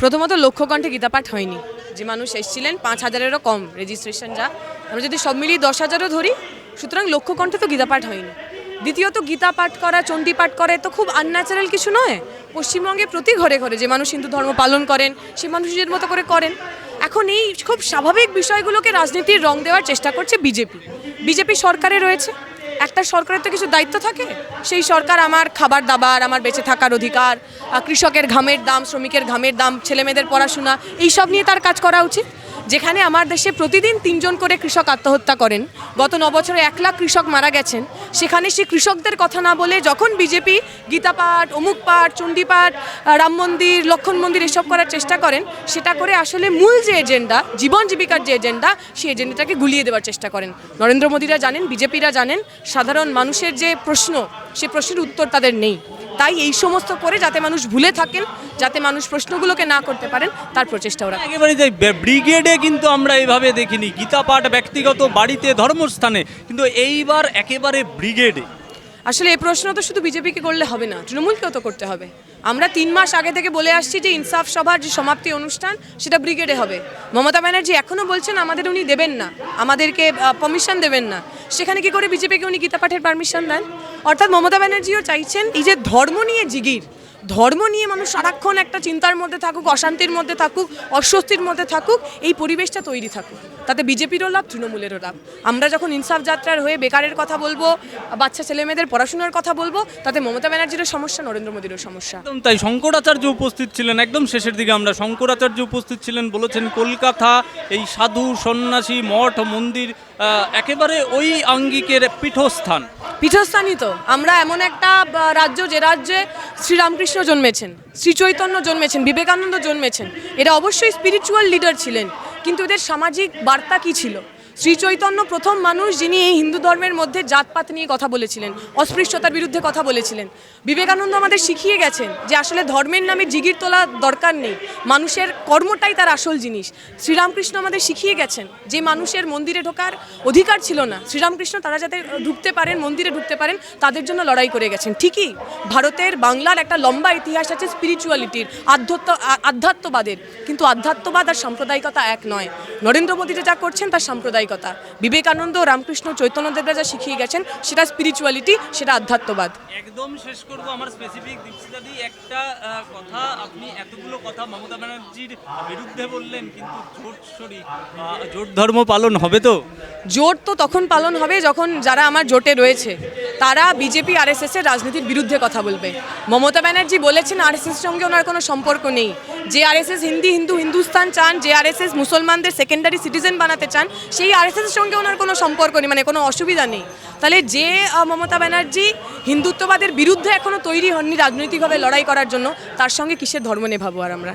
প্রথমত লক্ষ্যকণ্ঠে গীতাপাঠ হয়নি, যে মানুষ এসেছিলেন 5,000-এরও কম রেজিস্ট্রেশন, যা আমরা যদি সব মিলিয়ে 10,000-ও ধরি, সুতরাং লক্ষ্যকণ্ঠে তো গীতাপাঠ হয়নি। দ্বিতীয়ত গীতাপাঠ করা, চণ্ডীপাঠ পাঠ করা তো খুব আনন্যাচারাল কিছু নয়। পশ্চিমবঙ্গে প্রতি ঘরে ঘরে যে মানুষ হিন্দু ধর্ম পালন করেন সেই মানুষ নিজের মতো করে করেন। এখন এই খুব স্বাভাবিক বিষয়গুলোকে রাজনীতির রং দেওয়ার চেষ্টা করছে বিজেপি সরকারে রয়েছে। একটা সরকারের তো কিছু দায়িত্ব থাকে, সেই সরকার আমার খাবার দাবার, আমার বেঁচে থাকার অধিকার, কৃষকের ঘামের দাম, শ্রমিকের ঘামের দাম, ছেলেমেয়েদের পড়াশোনা, এইসব নিয়ে তার কাজ করা উচিত। যেখানে আমার দেশে প্রতিদিন 3 জন করে কৃষক আত্মহত্যা করেন, গত 9 বছরে 1 লাখ কৃষক মারা গেছেন, সেখানে সেই কৃষকদের কথা না বলে যখন বিজেপি গীতাপাঠ, অমুক পাঠ, চণ্ডীপাঠ, রাম মন্দির, লক্ষণ মন্দির এসব করার চেষ্টা করেন, সেটা করে আসলে মূল যে এজেন্ডা, জীবন জীবিকার যে এজেন্ডা, সেই এজেন্ডাটাকে গুলিয়ে দেওয়ার চেষ্টা করেন। নরেন্দ্র মোদীরা জানেন, বিজেপিরা জানেন, সাধারণ মানুষের যে প্রশ্ন, সে প্রশ্নের উত্তর তাদের নেই। তাই এই সমস্ত করে যাতে মানুষ ভুলে থাকেন, যাতে মানুষ প্রশ্নগুলোকে না করতে পারেন, তার প্রচেষ্টা ওরা। একেবারে যাই ব্রিগেডে কিন্তু আমরা এইভাবে দেখিনি, গীতাপাঠ ব্যক্তিগত বাড়িতে, ধর্মস্থানে, কিন্তু এইবার একেবারে ব্রিগেডে। আসলে এই প্রশ্ন তো শুধু বিজেপিকে করলে হবে না, তৃণমূলকেও তো করতে হবে। আমরা 3 মাস আগে থেকে বলে আসছি যে ইনসাফ সভার যে সমাপ্তি অনুষ্ঠান, সেটা ব্রিগেডে হবে। মমতা ব্যানার্জি এখনও বলছেন আমাদের উনি দেবেন না, আমাদেরকে পারমিশন দেবেন না। সেখানে কি করে বিজেপিকে উনি গীতাপাঠের পারমিশন দেন? অর্থাৎ মমতা ব্যানার্জিও চাইছেন এই যে ধর্ম নিয়ে জিগির, ধর্ম নিয়ে মানুষ সারাক্ষণ একটা চিন্তার মধ্যে থাকুক, অশান্তির মধ্যে থাকুক, অস্বস্তির মধ্যে থাকুক, এই পরিবেশটা তৈরি থাকুক। তাতে বিজেপিরও লাভ, তৃণমূলেরও লাভ। আমরা যখন ইনসাফ যাত্রার হয়ে বেকারের কথা বলবো, বাচ্চা ছেলেমেয়েদের পড়াশোনার কথা বলবো, তাতে মমতা ব্যানার্জিরও সমস্যা, নরেন্দ্র মোদীরও সমস্যা। একদম তাই। শঙ্করাচার্য উপস্থিত ছিলেন, একদম শেষের দিকে আমরা শঙ্করাচার্য উপস্থিত ছিলেন, বলেছেন কলকাতা এই সাধু সন্ন্যাসী মঠ মন্দির একেবারে ওই আঙ্গিকের পীঠস্থানই তো। আমরা এমন একটা রাজ্য, যে রাজ্যে শ্রীরামকৃষ্ণ জন্মেছেন, শ্রী চৈতন্য জন্মেছেন, বিবেকানন্দ জন্মেছেন। এরা অবশ্যই স্পিরিচুয়াল লিডার ছিলেন, কিন্তু এদের সামাজিক বার্তা কী ছিল? শ্রী চৈতন্য প্রথম মানুষ যিনি এই হিন্দু ধর্মের মধ্যে জাতপাত নিয়ে কথা বলেছিলেন, অস্পৃশ্যতার বিরুদ্ধে কথা বলেছিলেন। বিবেকানন্দ আমাদের শিখিয়ে গেছেন যে আসলে ধর্মের নামে জিগির তোলা দরকার নেই, মানুষের কর্মটাই তার আসল জিনিস। শ্রীরামকৃষ্ণ আমাদের শিখিয়ে গেছেন যে মানুষের মন্দিরে ঢোকার অধিকার ছিল না, শ্রীরামকৃষ্ণ তারা যাতে ঢুকতে পারেন, মন্দিরে ঢুকতে পারেন, তাদের জন্য লড়াই করে গেছেন। ঠিকই, ভারতের বাংলার একটা লম্বা ইতিহাস আছে স্পিরিচুয়ালিটির, আধ্যাত্মবাদের, কিন্তু আধ্যাত্মবাদ আর সাম্প্রদায়িকতা এক নয়। নরেন্দ্র মোদী যা করছেন তার সাম্প্রদায়িকতা। বিবেকানন্দ, রামকৃষ্ণ, চৈতন্যদেবরা যা শিখিয়ে গেছেন সেটা স্পিরিচুয়ালিটি, সেটা আধ্যাত্মবাদ। একদম শেষ করব আমার স্পেসিফিক দীপশিতাদি, একটা কথা, আপনি এতগুলো কথা মমতা ব্যানার্জির বিরুদ্ধে বললেন, কিন্তু জোট ধর্ম পালন হবে তো? জোট তো তখন পালন হবে যখন যারা আমার জোটে রয়েছে তারা বিজেপি আরএসএস এর রাজনীতির বিরুদ্ধে কথা বলবে। মমতা ব্যানার্জি বলেছেন আরএসএস সঙ্গে ওনার কোনো সম্পর্ক নেই। যে আরএসএস হিন্দুস্তান চান, যে আরএসএস মুসলমানদের সেকেন্ডারি সিটিজেন বানাতে চান, সেই আরএসএস এর সঙ্গে ওনার কোনো সম্পর্ক নেই, মানে কোনো অসুবিধা নেই। তাহলে যে মমতা ব্যানার্জি হিন্দুত্ববাদের বিরুদ্ধে এখনও তৈরি হননি রাজনৈতিকভাবে লড়াই করার জন্য, তার সঙ্গে কিসের ধর্ম নেভাবো আর আমরা?